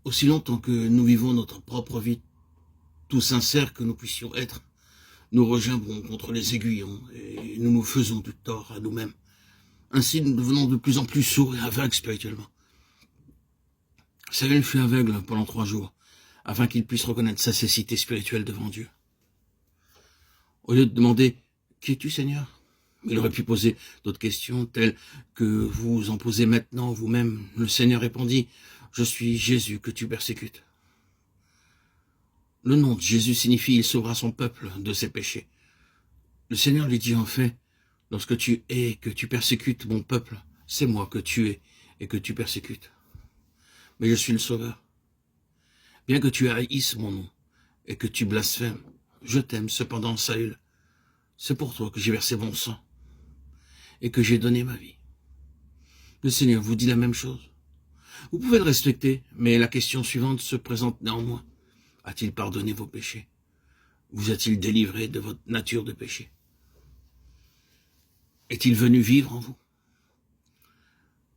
Aussi longtemps que nous vivons notre propre vie, tout sincère que nous puissions être, nous regimbons contre les aiguillons et nous nous faisons du tort à nous-mêmes. Ainsi, nous devenons de plus en plus sourds et aveugles spirituellement. Saül fut aveugle pendant 3 jours, afin qu'il puisse reconnaître sa cécité spirituelle devant Dieu. Au lieu de demander « Qui es-tu, Seigneur ?» il aurait pu poser d'autres questions, telles que vous en posez maintenant vous-même. Le Seigneur répondit « Je suis Jésus que tu persécutes ». Le nom de Jésus signifie « Il sauvera son peuple de ses péchés ». Le Seigneur lui dit en fait « Lorsque tu es et que tu persécutes mon peuple, c'est moi que tu es et que tu persécutes. Mais je suis le Sauveur. Bien que tu haïsses mon nom et que tu blasphèmes, je t'aime cependant, Saül. C'est pour toi que j'ai versé mon sang et que j'ai donné ma vie. » Le Seigneur vous dit la même chose. Vous pouvez le respecter, mais la question suivante se présente néanmoins. A-t-il pardonné vos péchés? Vous a-t-il délivré de votre nature de péché? Est-il venu vivre en vous?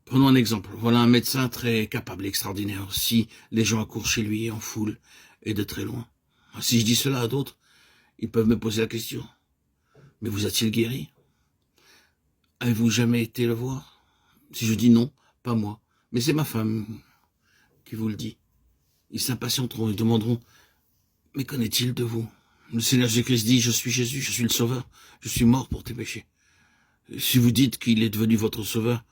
Prenons un exemple. Voilà un médecin très capable, extraordinaire. Si les gens accourent chez lui en foule et de très loin. Si je dis cela à d'autres, ils peuvent me poser la question. Mais vous a-t-il guéri? Avez-vous jamais été le voir? Si je dis non, pas moi, mais c'est ma femme qui vous le dit. Ils s'impatienteront et demanderont, mais qu'en est-il de vous? Le Seigneur Jésus-Christ dit, je suis Jésus, je suis le Sauveur, je suis mort pour tes péchés. Si vous dites qu'il est devenu votre Sauveur,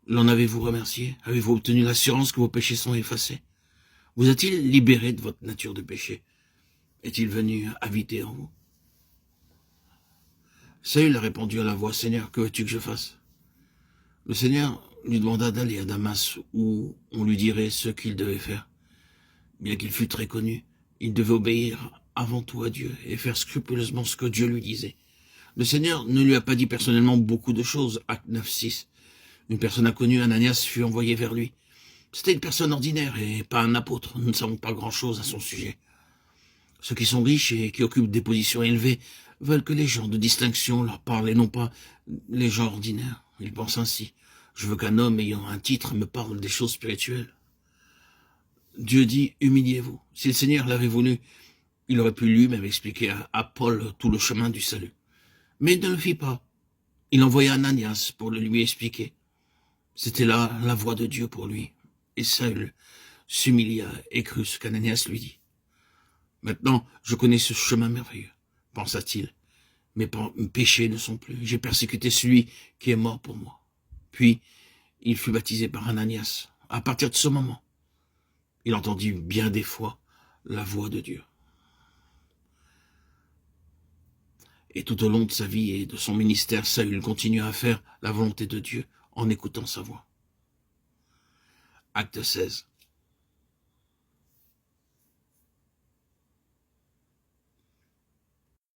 l'en avez-vous remercié? Avez-vous obtenu l'assurance que vos péchés sont effacés? Vous a-t-il libéré de votre nature de péché? Est-il venu habiter en vous? Saül a répondu à la voix, Seigneur, que veux-tu que je fasse? Le Seigneur lui demanda d'aller à Damas où on lui dirait ce qu'il devait faire. Bien qu'il fût très connu, il devait obéir avant tout à Dieu et faire scrupuleusement ce que Dieu lui disait. Le Seigneur ne lui a pas dit personnellement beaucoup de choses. Acte 9:6. Une personne inconnue, Ananias, fut envoyé vers lui. C'était une personne ordinaire et pas un apôtre. Nous ne savons pas grand-chose à son sujet. Ceux qui sont riches et qui occupent des positions élevées veulent que les gens de distinction leur parlent et non pas les gens ordinaires. Ils pensent ainsi. Je veux qu'un homme ayant un titre me parle des choses spirituelles. Dieu dit, humiliez-vous. Si le Seigneur l'avait voulu, il aurait pu lui-même expliquer à Paul tout le chemin du salut. Mais il ne le fit pas. Il envoya Ananias pour le lui expliquer. C'était là la voix de Dieu pour lui. Et Saül s'humilia et crut ce qu'Ananias lui dit. Maintenant, je connais ce chemin merveilleux, pensa-t-il. Mes péchés ne sont plus. J'ai persécuté celui qui est mort pour moi. Puis, il fut baptisé par Ananias. À partir de ce moment, il entendit bien des fois la voix de Dieu. Et tout au long de sa vie et de son ministère, Saül continua à faire la volonté de Dieu en écoutant sa voix. Acte 16.